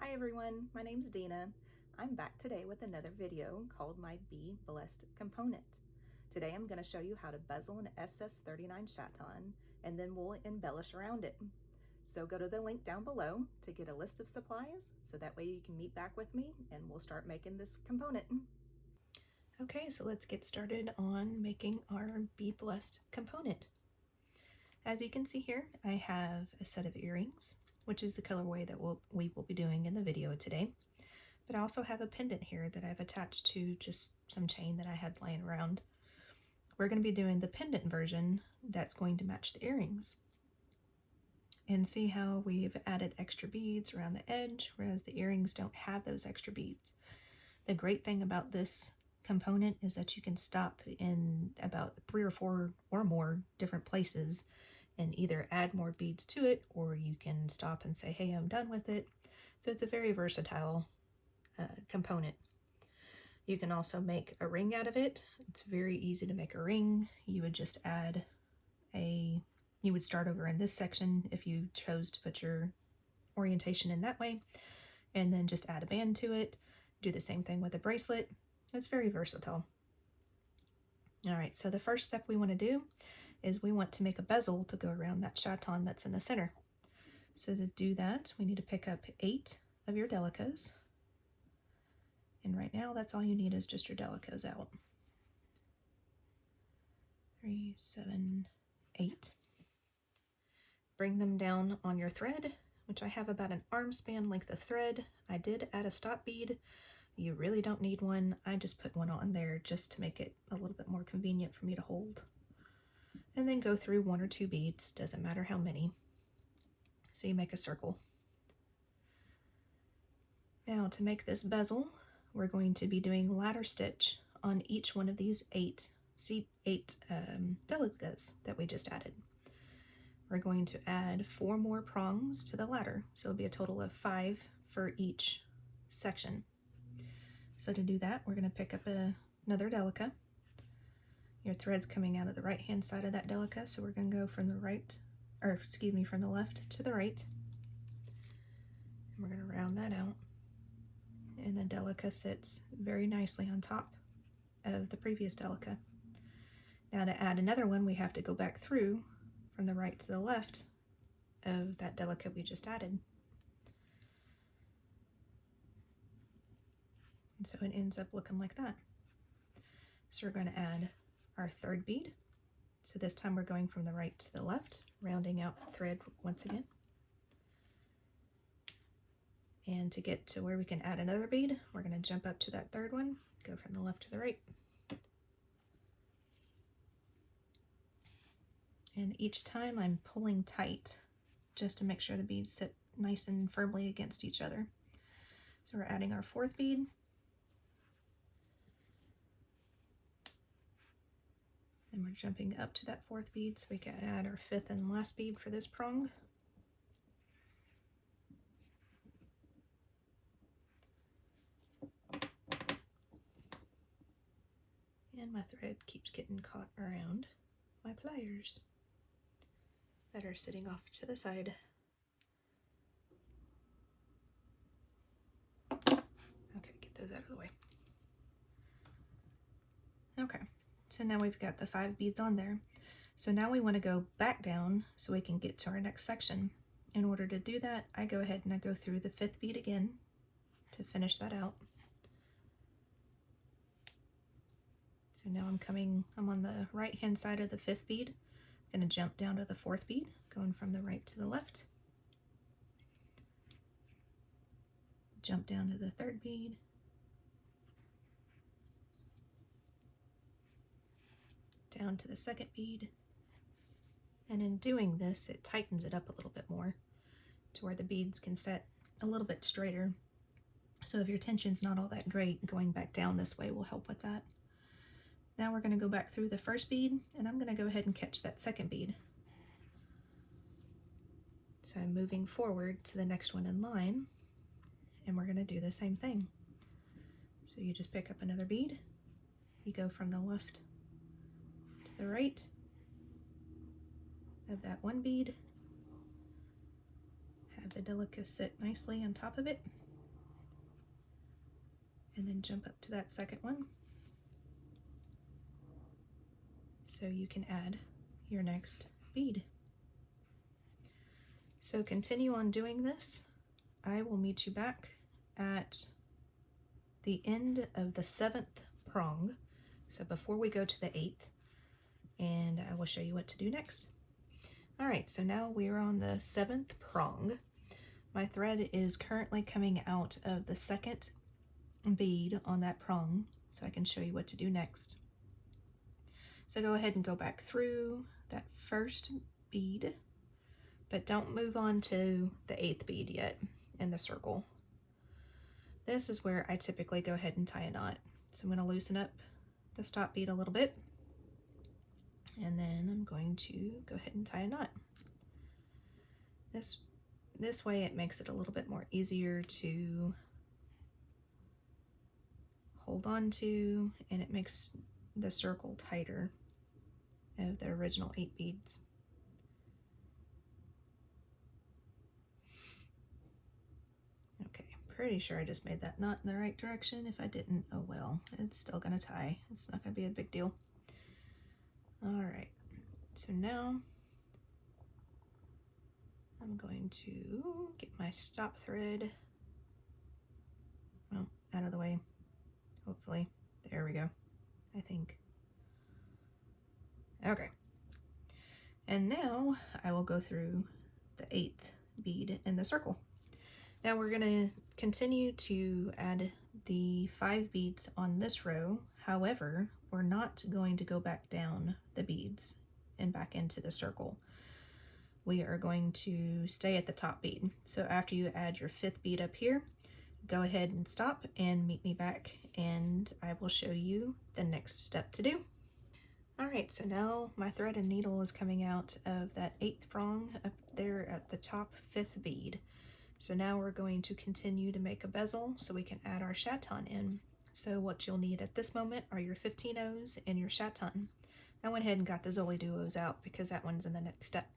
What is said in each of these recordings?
Hi everyone, my name's Dena. I'm back today with another video called my Be Blessed component. Today I'm going to show you how to bezel an SS39 chaton and then we'll embellish around it. So go to the link down below to get a list of supplies so that way you can meet back with me and we'll start making this component. Okay, so let's get started on making our Be Blessed component. As you can see here, I have a set of earrings, which is the colorway that we will be doing in the video today. But I also have a pendant here that I've attached to just some chain that I had laying around. We're going to be doing the pendant version that's going to match the earrings. And see how we've added extra beads around the edge, whereas the earrings don't have those extra beads. The great thing about this component is that you can stop in about 3 or 4 or more different places and either add more beads to it, or you can stop and say, hey, I'm done with it. So it's a very versatile component. You can also make a ring out of it. It's very easy to make a ring. You would just add you would start over in this section if you chose to put your orientation in that way, and then just add a band to it. Do the same thing with a bracelet. It's very versatile. All right, so the first step we want to do is we want to make a bezel to go around that chaton that's in the center. So to do that, we need to pick up 8 of your delicas. And right now, that's all you need is just your delicas out. 3, 7, 8. Bring them down on your thread, which I have about an arm span length of thread. I did add a stop bead. You really don't need one. I just put one on there just to make it a little bit more convenient for me to hold. And then go through 1 or 2 beads, doesn't matter how many. So you make a circle. Now to make this bezel, we're going to be doing ladder stitch on each one of these 8 delicas that we just added. We're going to add 4 more prongs to the ladder, so it'll be a total of 5 for each section. So to do that, we're going to pick up another delica. Your thread's coming out of the right hand side of that delica, so we're going to go from the from the left to the right. And we're going to round that out. And the delica sits very nicely on top of the previous delica. Now to add another one, we have to go back through from the right to the left of that delica we just added. And so it ends up looking like that. So we're going to add our 3rd bead. So this time we're going from the right to the left, rounding out the thread once again. And to get to where we can add another bead, we're going to jump up to that 3rd one, go from the left to the right. And each time I'm pulling tight just to make sure the beads sit nice and firmly against each other. So we're adding our 4th bead. And we're jumping up to that 4th bead so we can add our 5th and last bead for this prong. And my thread keeps getting caught around my pliers that are sitting off to the side. Okay, get those out of the way. Okay, so now we've got the 5 beads on there. So now we want to go back down so we can get to our next section. In order to do that, I go ahead and I go through the 5th bead again to finish that out. So now I'm on the right hand side of the 5th bead. I'm going to jump down to the 4th bead, going from the right to the left. Jump down to the 3rd bead. Down to the 2nd bead. And in doing this, it tightens it up a little bit more to where the beads can set a little bit straighter. So if your tension's not all that great, going back down this way will help with that. Now we're going to go back through the 1st bead, and I'm going to go ahead and catch that 2nd bead. So I'm moving forward to the next one in line, and we're going to do the same thing. So you just pick up another bead, you go from the left to the right of that 1 bead, have the delica sit nicely on top of it, and then jump up to that second one. So you can add your next bead. So continue on doing this. I will meet you back at the end of the 7th prong, so before we go to the 8th, and I will show you what to do next. All right, so now we are on the 7th prong. My thread is currently coming out of the 2nd bead on that prong, so I can show you what to do next. So go ahead and go back through that 1st bead, but don't move on to the 8th bead yet in the circle. This is where I typically go ahead and tie a knot. So I'm going to loosen up the stop bead a little bit, and then I'm going to go ahead and tie a knot. This way it makes it a little bit more easier to hold on to, and it makes the circle tighter of the original 8 beads. Okay, pretty sure I just made that knot in the right direction. If I didn't, oh well, it's still gonna tie. It's not gonna be a big deal. All right, so now I'm going to get my stop thread, well, out of the way, hopefully. There we go, I think. Okay, and now I will go through the 8th bead in the circle. Now we're going to continue to add the 5 beads on this row. However, we're not going to go back down the beads and back into the circle. We are going to stay at the top bead. So after you add your 5th bead up here, go ahead and stop and meet me back, and I will show you the next step to do. All right, so now my thread and needle is coming out of that 8th prong up there at the top 5th bead. So now we're going to continue to make a bezel so we can add our chaton in. So what you'll need at this moment are your 15-ohs and your chaton. I went ahead and got the Zoliduos out because that one's in the next step.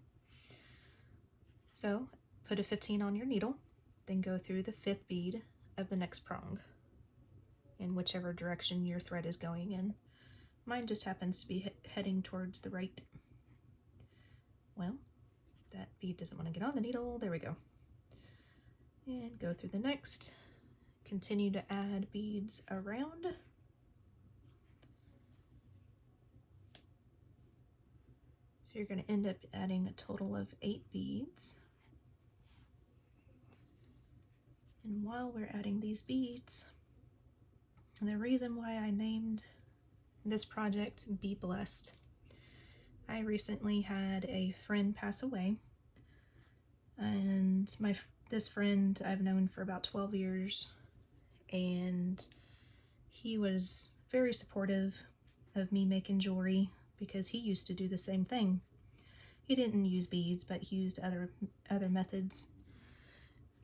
So put a 15 on your needle, then go through the 5th bead of the next prong in whichever direction your thread is going in. Mine just happens to be heading towards the right. Well, that bead doesn't want to get on the needle. There we go. And go through the next. Continue to add beads around. So you're going to end up adding a total of 8 beads. And while we're adding these beads, the reason why I named this project Be Blessed, I recently had a friend pass away, and this friend I've known for about 12 years, and he was very supportive of me making jewelry because he used to do the same thing. He didn't use beads, but he used other methods,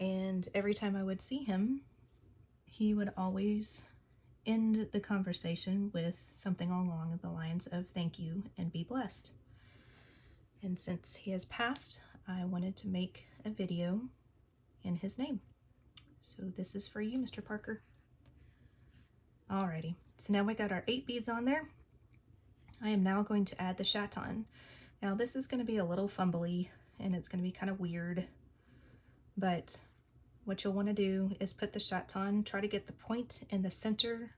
and every time I would see him, he would always end the conversation with something along the lines of thank you and be blessed. And since he has passed, I wanted to make a video in his name. So this is for you, Mr. Parker. Alrighty, so now we got our 8 beads on there. I am now going to add the chaton. Now this is going to be a little fumbly and it's going to be kind of weird, but what you'll want to do is put the chaton, try to get the point in the center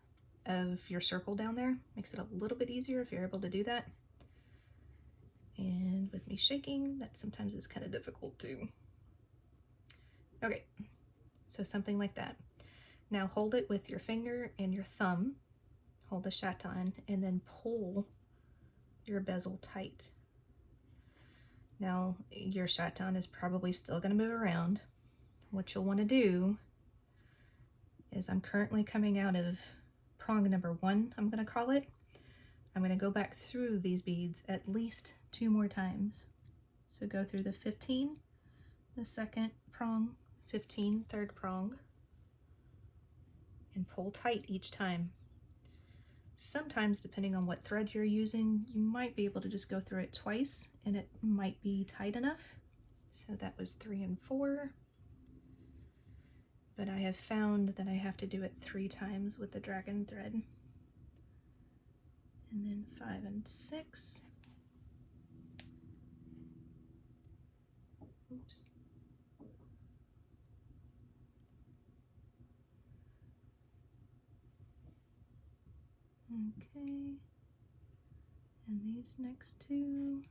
of your circle down there. Makes it a little bit easier if you're able to do that. And with me shaking, that sometimes is kind of difficult too. Okay, so something like that. Now hold it with your finger and your thumb, hold the chaton, and then pull your bezel tight. Now your chaton is probably still going to move around. What you'll want to do is, I'm currently coming out of prong number 1, I'm going to call it. I'm going to go back through these beads at least 2 more times. So go through the 15, the 2nd prong, 15, 3rd prong, and pull tight each time. Sometimes, depending on what thread you're using, you might be able to just go through it twice and it might be tight enough. So that was 3 and 4. but I have found that I have to do it 3 times with the dragon thread. And then 5 and 6. Oops. Okay. And these next 2.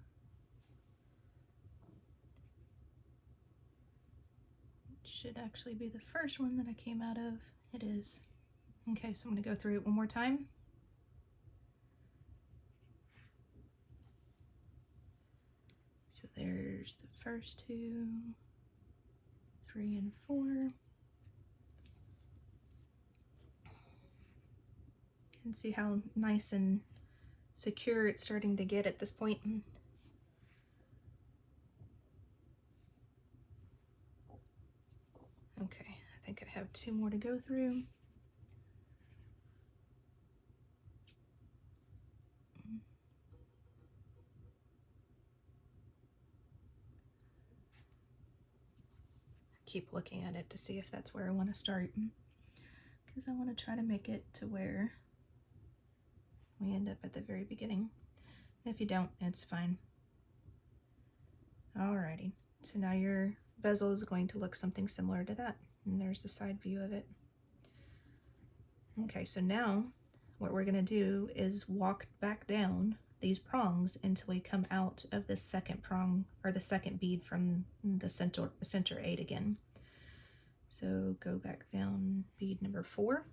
Should actually be the first one that I came out of. It is. Okay, so I'm going to go through it one more time. So there's the first 2, 3 and 4. You can see how nice and secure it's starting to get at this point. Okay, I think I have 2 more to go through. Keep looking at it to see if that's where I want to start, because I want to try to make it to where we end up at the very beginning. If you don't, it's fine. Alrighty, so now your bezel is going to look something similar to that, and there's the side view of it. Okay, so now what we're going to do is walk back down these prongs until we come out of the second prong, or the second bead from the center 8 again. So go back down bead number 4,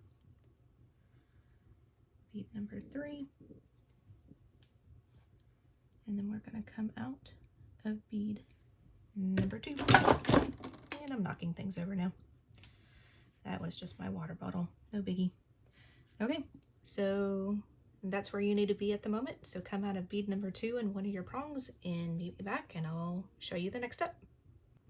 bead number 3, and then we're going to come out of bead number 2. And I'm knocking things over now. That was just my water bottle, no biggie. Okay, so that's where you need to be at the moment. So come out of bead number 2 in one of your prongs and meet me back, and I'll show you the next step.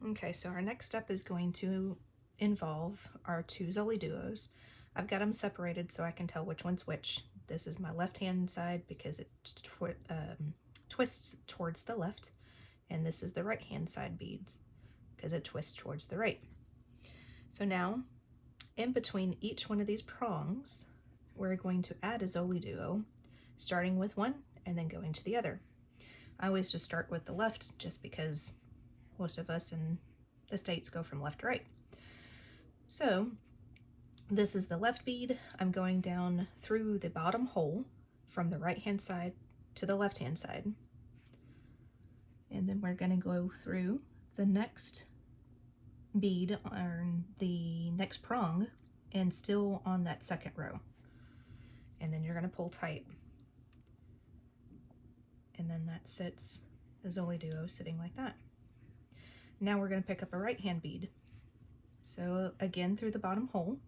Okay, so our next step is going to involve our 2 Zoliduos. I've got them separated so I can tell which one's which. This is my left hand side because it twists towards the left, and this is the right hand side beads because it twists towards the right. So now, in between each one of these prongs, we're going to add a Zoliduo, starting with one and then going to the other. I always just start with the left just because most of us in the States go from left to right. So this is the left bead. I'm going down through the bottom hole from the right hand side to the left hand side. And then we're going to go through the next bead on the next prong and still on that second row. And then you're going to pull tight. And then that sits the Zoliduo sitting like that. Now we're going to pick up a right hand bead. So again, through the bottom hole,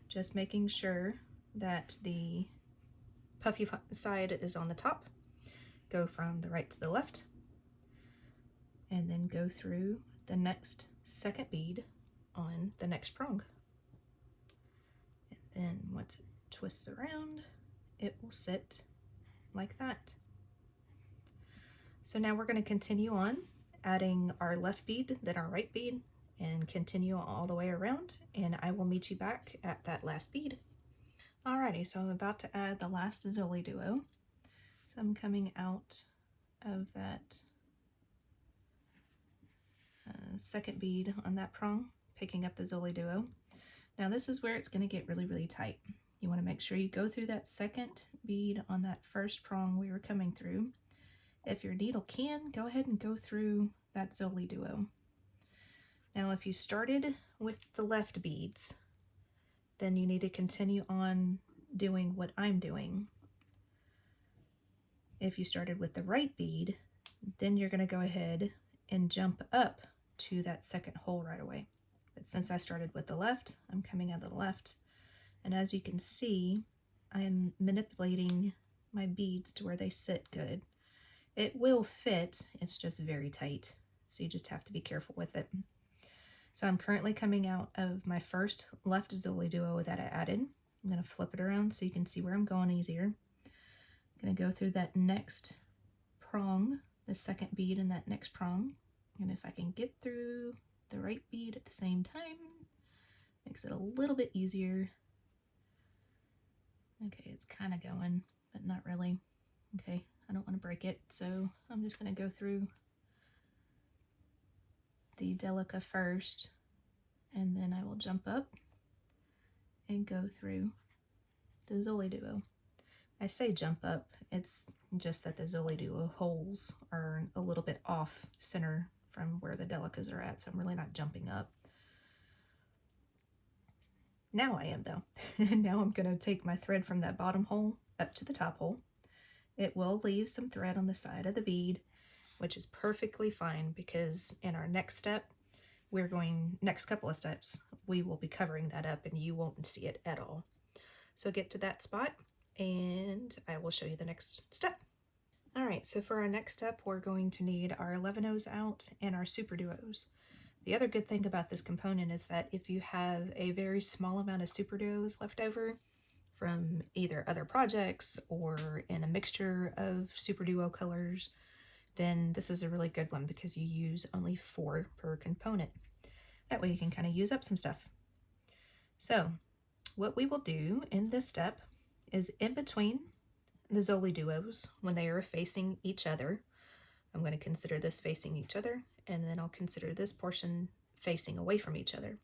just making sure that the puffy side is on the top. Go from the right to the left, and then go through the next second bead on the next prong. And then once it twists around, it will sit like that. So now we're going to continue on adding our left bead, then our right bead, and continue all the way around, and I will meet you back at that last bead. Alrighty, so I'm about to add the last Zoliduo. So I'm coming out of that second bead on that prong, picking up the Zoliduo. Now this is where it's going to get really, really tight. You want to make sure you go through that second bead on that first prong we were coming through. If your needle can, go ahead and go through that Zoliduo. Now if you started with the left beads, then you need to continue on doing what I'm doing. If you started with the right bead, then you're going to go ahead and jump up to that second hole right away. But since I started with the left, I'm coming out of the left. And as you can see, I'm manipulating my beads to where they sit good. It will fit, it's just very tight. So you just have to be careful with it. So I'm currently coming out of my first left Zoliduo that I added. I'm going to flip it around so you can see where I'm going easier. I'm going to go through that next prong, the second bead in that next prong. And if I can get through the right bead at the same time, Makes it a little bit easier. Okay, it's kind of going, but not really. Okay, I don't want to break it, so I'm just going to go through the delica first, and then I will jump up and go through the Zoliduo. I say jump up, it's just that the Zoliduo holes are a little bit off center from where the delicas are at, so I'm really not jumping up. Now I am though. Now I'm going to take my thread from that bottom hole up to the top hole. It will leave some thread on the side of the bead, which is perfectly fine because in our next step, next couple of steps, we will be covering that up and you won't see it at all. So get to that spot and I will show you the next step. All right, so for our next step, we're going to need our 11-ohs out and our SuperDuos. The other good thing about this component is that if you have a very small amount of SuperDuos left over from either other projects or in a mixture of SuperDuo colors, then this is a really good one because you use only 4 per component. That way you can kind of use up some stuff. So what we will do in this step is in between the Zoliduos, when they are facing each other, I'm going to consider this facing each other, and then I'll consider this portion facing away from each other.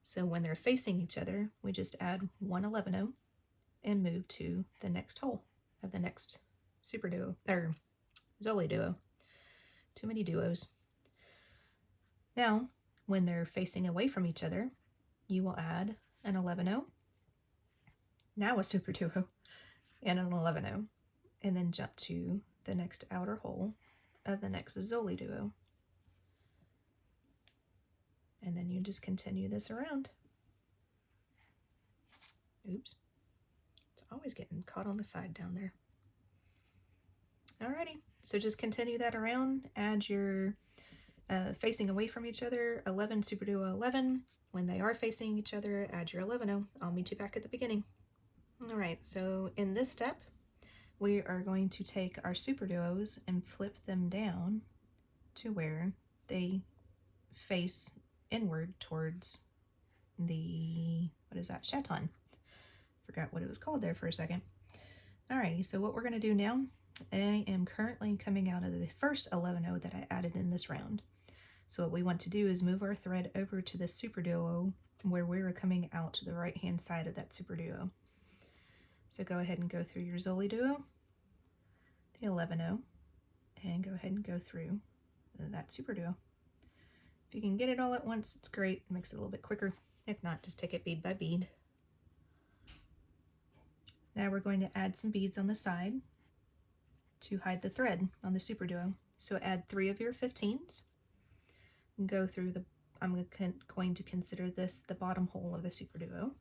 So when they're facing each other, we just add 1 11-oh and move to the next hole of the next SuperDuo, or Zoliduo. Too many duos. Now, when they're facing away from each other, you will add an 11-oh, now a SuperDuo, and an 11-oh, and then jump to the next outer hole of the next Zoliduo. And then you just continue this around. Oops. It's always getting caught on the side down there. Alrighty, so just continue that around. Add your facing away from each other, 11 SuperDuo 11. When they are facing each other, add your 11-oh. I'll meet you back at the beginning. Alright, so in this step, we are going to take our SuperDuos and flip them down to where they face inward towards the, what is that, chaton. Forgot what it was called there for a second. Alrighty, so what we're going to do now, I am currently coming out of the first 11-oh that I added in this round. So what we want to do is move our thread over to the SuperDuo where we're coming out to the right hand side of that SuperDuo. So go ahead and go through your Zoliduo, the 11-oh, and go ahead and go through that SuperDuo. If you can get it all at once, it's great. It makes it a little bit quicker. If not, just take it bead by bead. Now we're going to add some beads on the side to hide the thread on the SuperDuo. So add 3 of your 15s and go through the, I'm going to consider this the bottom hole of the SuperDuo.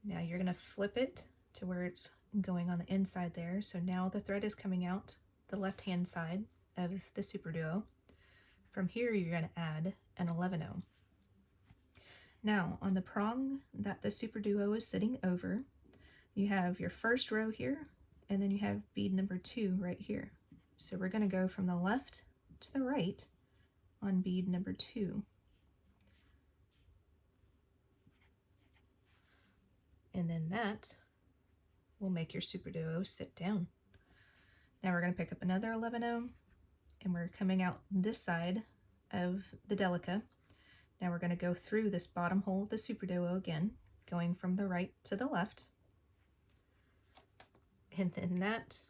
Now you're going to flip it to where it's going on the inside there. So now the thread is coming out the left-hand side of the SuperDuo. From here, you're going to add an 11-oh. Now on the prong that the SuperDuo is sitting over, you have your first row here, and then you have bead number 2 right here. So we're going to go from the left to the right on bead number 2. And then that will make your SuperDuo sit down. Now we're going to pick up another 11-oh, and we're coming out this side of the delica. Now we're going to go through this bottom hole of the SuperDuo again, going from the right to the left. And then that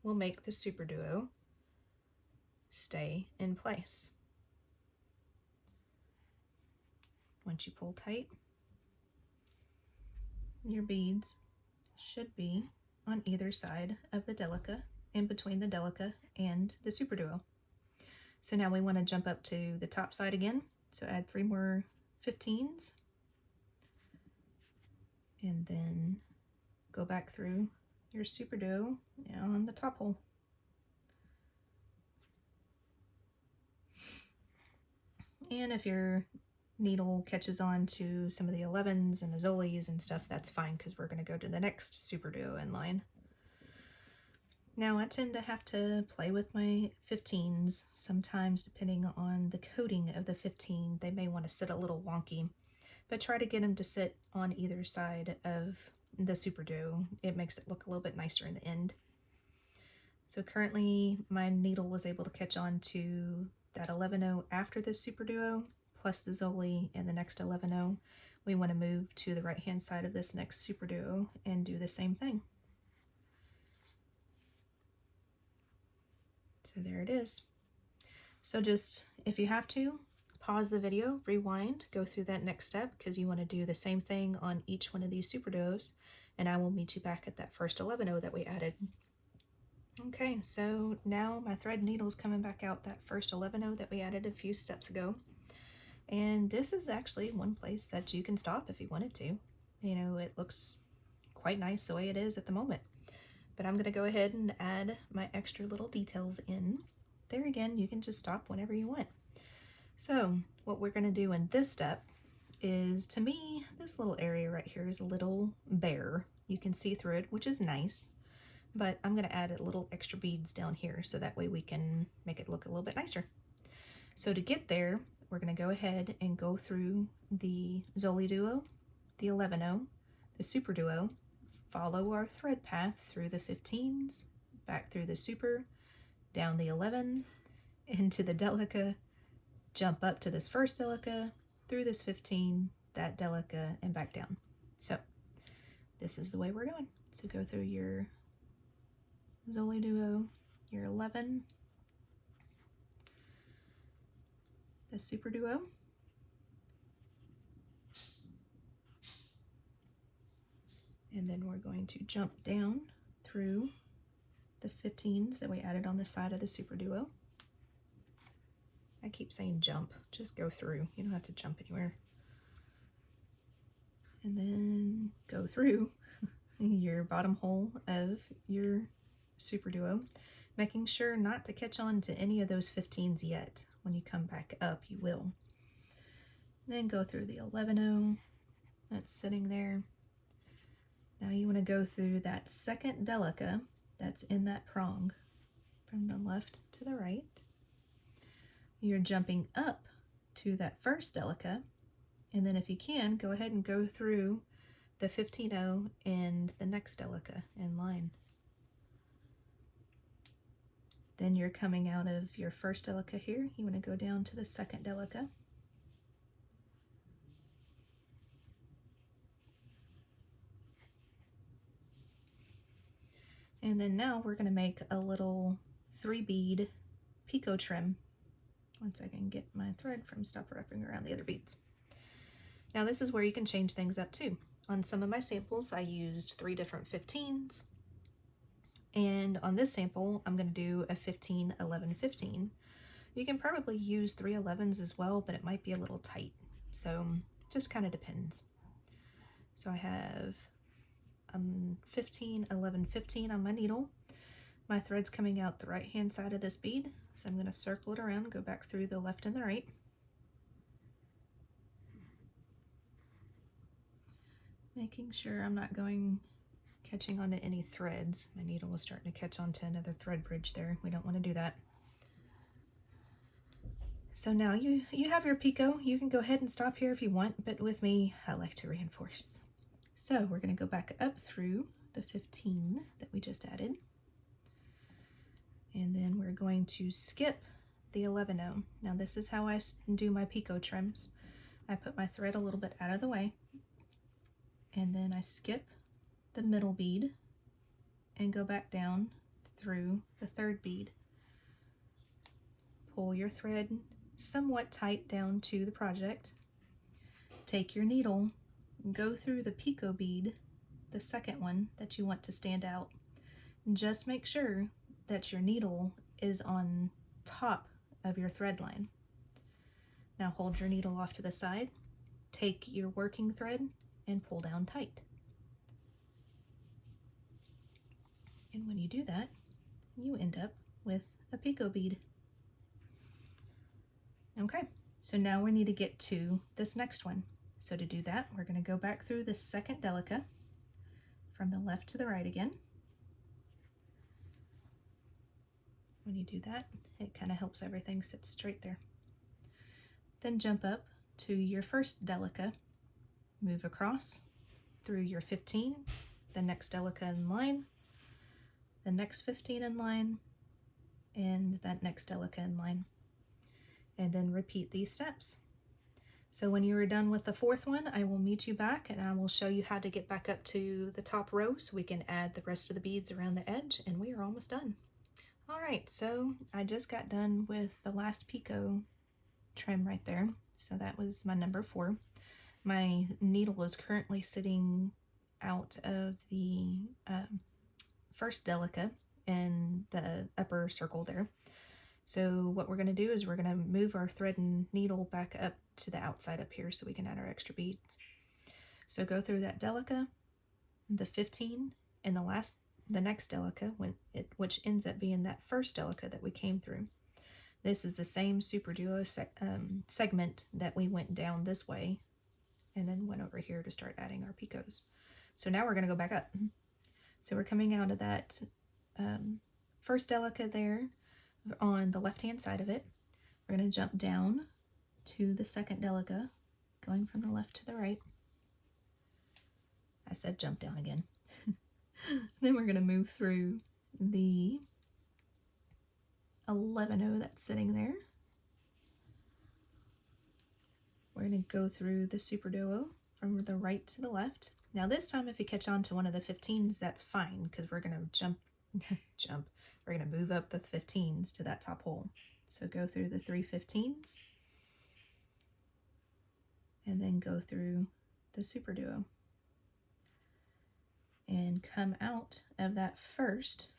will make the SuperDuo stay in place. Once you pull tight, your beads should be on either side of the delica, in between the delica and the SuperDuo. So now we want to jump up to the top side again. So add 3 more 15s and then go back through your SuperDuo on the top hole. And if your needle catches on to some of the 11s and the Zolis and stuff, that's fine because we're going to go to the next SuperDuo in line. Now I tend to have to play with my 15s sometimes depending on the coating of the 15. They may want to sit a little wonky, but try to get them to sit on either side of the SuperDuo. It makes it look a little bit nicer in the end. So currently my needle was able to catch on to that 11-0 after the SuperDuo plus the Zoli and the next 11-0. We want to move to the right hand side of this next SuperDuo and do the same thing. So there it is. So just, if you have to, pause the video, rewind, go through that next step because you want to do the same thing on each one of these SuperDuos, and I will meet you back at that first 11-0 that we added. Okay, so now my thread needle is coming back out that first 11-0 that we added a few steps ago. And this is actually one place that you can stop if you wanted to. You know, it looks quite nice the way it is at the moment. But I'm going to go ahead and add my extra little details in. There again, you can just stop whenever you want. So what we're going to do in this step is, to me, this little area right here is a little bare. You can see through it, which is nice. But I'm going to add a little extra beads down here so that way we can make it look a little bit nicer. So to get there, we're going to go ahead and go through the Zoliduo, the 11-0, the SuperDuo, follow our thread path through the 15s, back through the Super, down the 11, into the delica, jump up to this first delica, through this 15, that delica, and back down. So this is the way we're going. So go through your Zoliduo, your 11, the SuperDuo, and then we're going to jump down through the 15s that we added on the side of the SuperDuo. I keep saying jump, just go through. You don't have to jump anywhere. And then go through your bottom hole of your SuperDuo, making sure not to catch on to any of those 15s yet. When you come back up, you will. Then go through the 11-0, that's sitting there. Now you want to go through that second delica that's in that prong from the left to the right. You're jumping up to that first delica, and then if you can, go ahead and go through the 15-0 and the next delica in line. Then you're coming out of your first delica here. You want to go down to the second delica. And then now we're going to make a little 3-bead picot trim. Once I can get my thread from stop wrapping around the other beads. Now this is where you can change things up too. On some of my samples I used 3 different 15s. And on this sample, I'm going to do a 15, 11, 15. You can probably use 3 11s as well, but it might be a little tight. So just kind of depends. So I have 15, 11, 15 on my needle. My thread's coming out the right hand side of this bead. So I'm going to circle it around, go back through the left and the right. Making sure I'm not catching onto any threads. My needle was starting to catch onto another thread bridge there. We don't want to do that. So now you have your picot. You can go ahead and stop here if you want, but with me, I like to reinforce. So we're going to go back up through the 15 that we just added. And then we're going to skip the 11-0. Now this is how I do my picot trims. I put my thread a little bit out of the way, and then I skip the middle bead and go back down through the 3rd bead. Pull your thread somewhat tight down to the project. Take your needle and go through the picot bead, the second one that you want to stand out. Just make sure that your needle is on top of your thread line. Now hold your needle off to the side, take your working thread and pull down tight. And when you do that, you end up with a picot bead. Okay, so now we need to get to this next one. So to do that, we're going to go back through the second delica from the left to the right again. When you do that, it kind of helps everything sit straight there. Then jump up to your first delica, move across through your 15, the next delica in line, the next 15 in line, and that next delica in line. And then repeat these steps. So when you are done with the fourth one, I will meet you back and I will show you how to get back up to the top row so we can add the rest of the beads around the edge, and we are almost done. All right, so I just got done with the last picot trim right there. So that was my number 4. My needle is currently sitting out of the first delica in the upper circle there. So what we're going to do is we're going to move our thread and needle back up to the outside up here so we can add our extra beads. So go through that delica, the 15, and the next delica, which ends up being that first delica that we came through. This is the same SuperDuo segment that we went down this way and then went over here to start adding our picots. So now we're going to go back up. So we're coming out of that first delica there on the left hand side of it. We're going to jump down to the second delica, going from the left to the right. I said jump down again. Then we're going to move through the 11-0 that's sitting there. We're going to go through the SuperDuo from the right to the left. Now this time if you catch on to one of the 15s, that's fine, because we're going to we're going to move up the 15s to that top hole. So go through the 3 15s and then go through the SuperDuo and come out of that first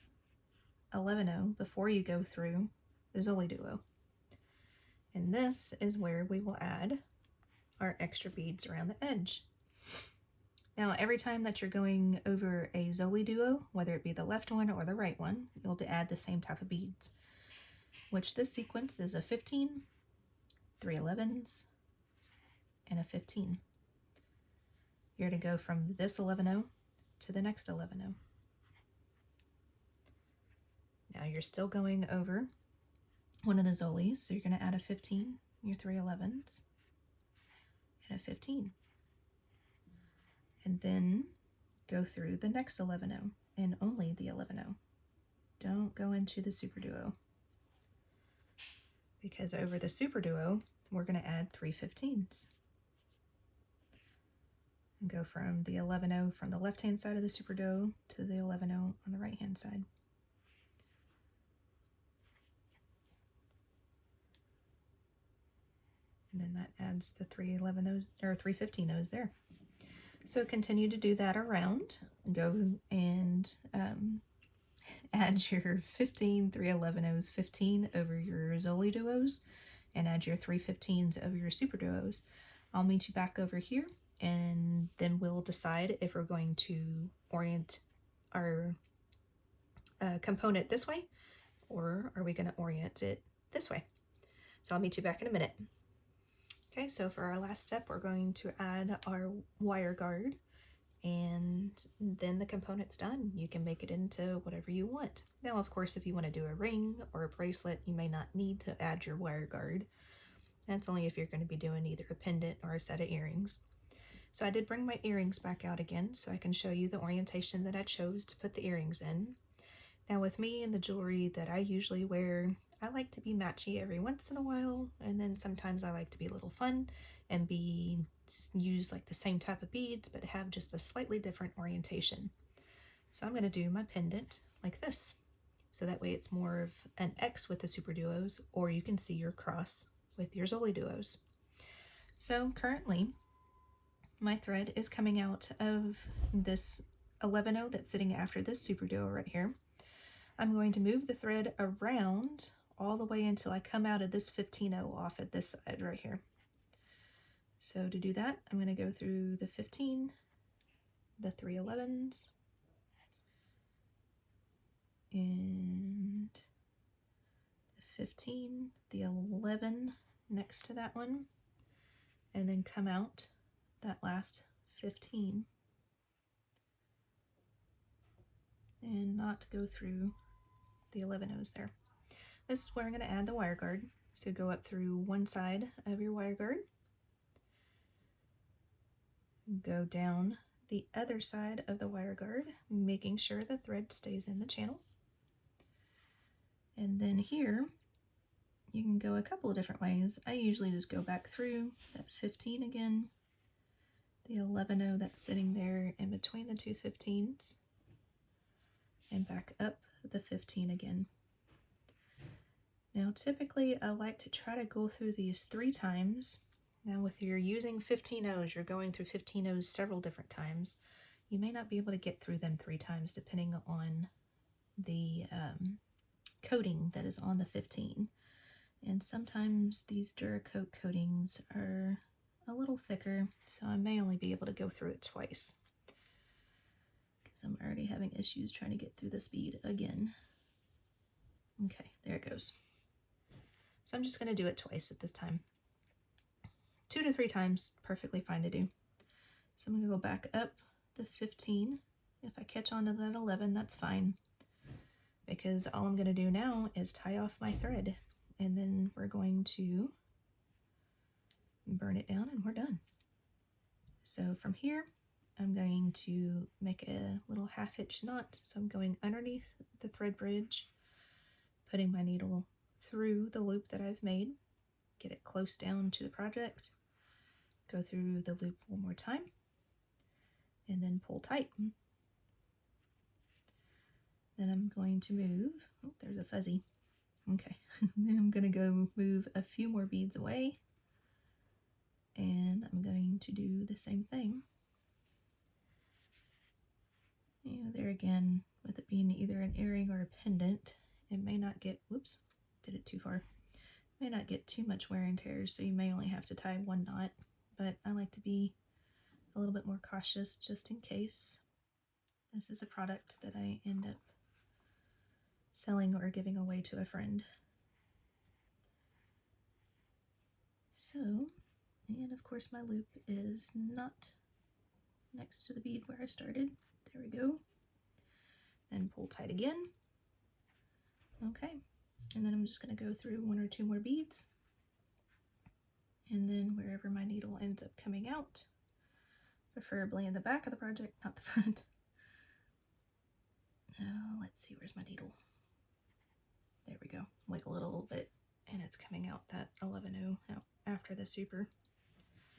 11-0 before you go through the Zoliduo. And this is where we will add our extra beads around the edge. Now, every time that you're going over a Zoliduo, whether it be the left one or the right one, you'll add the same type of beads, which this sequence is a 15, 3 11s, and a 15. You're going to go from this 11-0 to the next 11-0. Now you're still going over one of the Zolis, so you're going to add a 15, your 3 11s, and a 15. And then go through the next 11-0 and only the 11-0. Don't go into the SuperDuo, because over the SuperDuo we're going to add 3 15s. And go from the 11-0 from the left hand side of the SuperDuo to the 11-0 on the right hand side. And then that adds the 3 11-0s or 3 15-0s there. So continue to do that around. Go and add your 15 3 11-0s 15 over your Zoliduos and add your 3 15s over your SuperDuos. I'll meet you back over here, and then we'll decide if we're going to orient our component this way, or are we going to orient it this way. So I'll meet you back in a minute. Okay, so for our last step, we're going to add our wire guard, and then the component's done. You can make it into whatever you want. Now, of course, if you want to do a ring or a bracelet, you may not need to add your wire guard. That's only if you're going to be doing either a pendant or a set of earrings. So I did bring my earrings back out again so I can show you the orientation that I chose to put the earrings in. Now with me and the jewelry that I usually wear, I like to be matchy every once in a while, and then sometimes I like to be a little fun and use like the same type of beads but have just a slightly different orientation. So I'm going to do my pendant like this, so that way it's more of an X with the SuperDuos, or you can see your cross with your Zoliduos. So currently my thread is coming out of this 11-0 that's sitting after this SuperDuo right here. I'm going to move the thread around all the way until I come out of this 15-0 off at this side right here. So to do that, I'm going to go through the 15, the 3 11s, and the 15, the 11 next to that one, and then come out that last 15 and not go through the 11-0s there. this is where I'm going to add the wire guard. So go up through one side of your wire guard, go down the other side of the wire guard, making sure the thread stays in the channel. And then here, you can go a couple of different ways. I usually just go back through that 15 again, the 11-0 that's sitting there in between the two 15s, and back up the 15 again. Now typically I like to try to go through these 3 times. Now if you're using 15-0s, you're going through 15-0s several different times. You may not be able to get through them 3 times depending on the coating that is on the 15. And sometimes these Duracoat coatings are a little thicker, so I may only be able to go through it twice, because I'm already having issues trying to get through this bead again. Okay, there it goes. So I'm just going to do it twice at this time. 2 to 3 times, perfectly fine to do. So I'm going to go back up the 15. If I catch on to that 11, that's fine, because all I'm going to do now is tie off my thread, and then we're going to burn it down and we're done. So from here, I'm going to make a little 1/2 inch knot. So I'm going underneath the thread bridge, putting my needle through the loop that I've made, get it close down to the project, go through the loop one more time, and then pull tight. Then I'm going to move, oh, there's a fuzzy. Okay, then I'm going to go move a few more beads away, and I'm going to do the same thing. You know, there again, with it being either an earring or a pendant, it may not get, whoops, did it too far, may not get too much wear and tear, so you may only have to tie 1 knot, but I like to be a little bit more cautious just in case. This is a product that I end up selling or giving away to a friend. So, and of course my loop is not next to the bead where I started. There we go. Then pull tight again. Okay, and then I'm just going to go through 1 or 2 more beads, and then wherever my needle ends up coming out, preferably in the back of the project, not the front. Now let's see, where's my needle? There we go. Wiggle it a little bit, and it's coming out that 11-0 out after the super.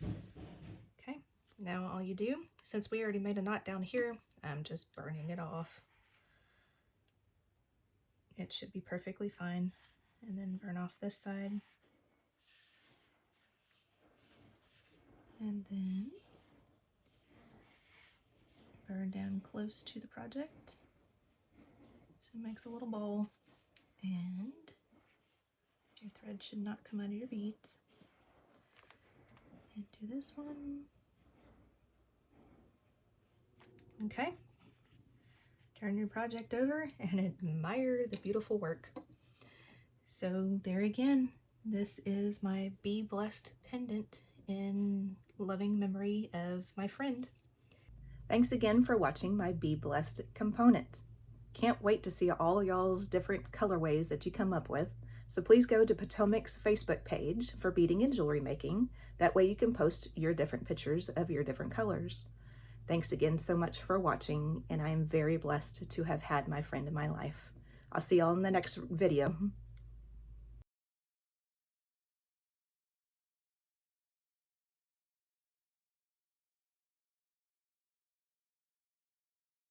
Okay, now all you do, since we already made a knot down here, I'm just burning it off. It should be perfectly fine. And then burn off this side. And then burn down close to the project. So it makes a little ball, and your thread should not come out of your beads. And do this one. Okay. Turn your project over and admire the beautiful work. So there again, this is my Be Blessed pendant in loving memory of my friend. Thanks again for watching my Be Blessed component. Can't wait to see all y'all's different colorways that you come up with. So please go to Potomac's Facebook page for beading and jewelry making. That way you can post your different pictures of your different colors. Thanks again so much for watching, and I am very blessed to have had my friend in my life. I'll see y'all in the next video.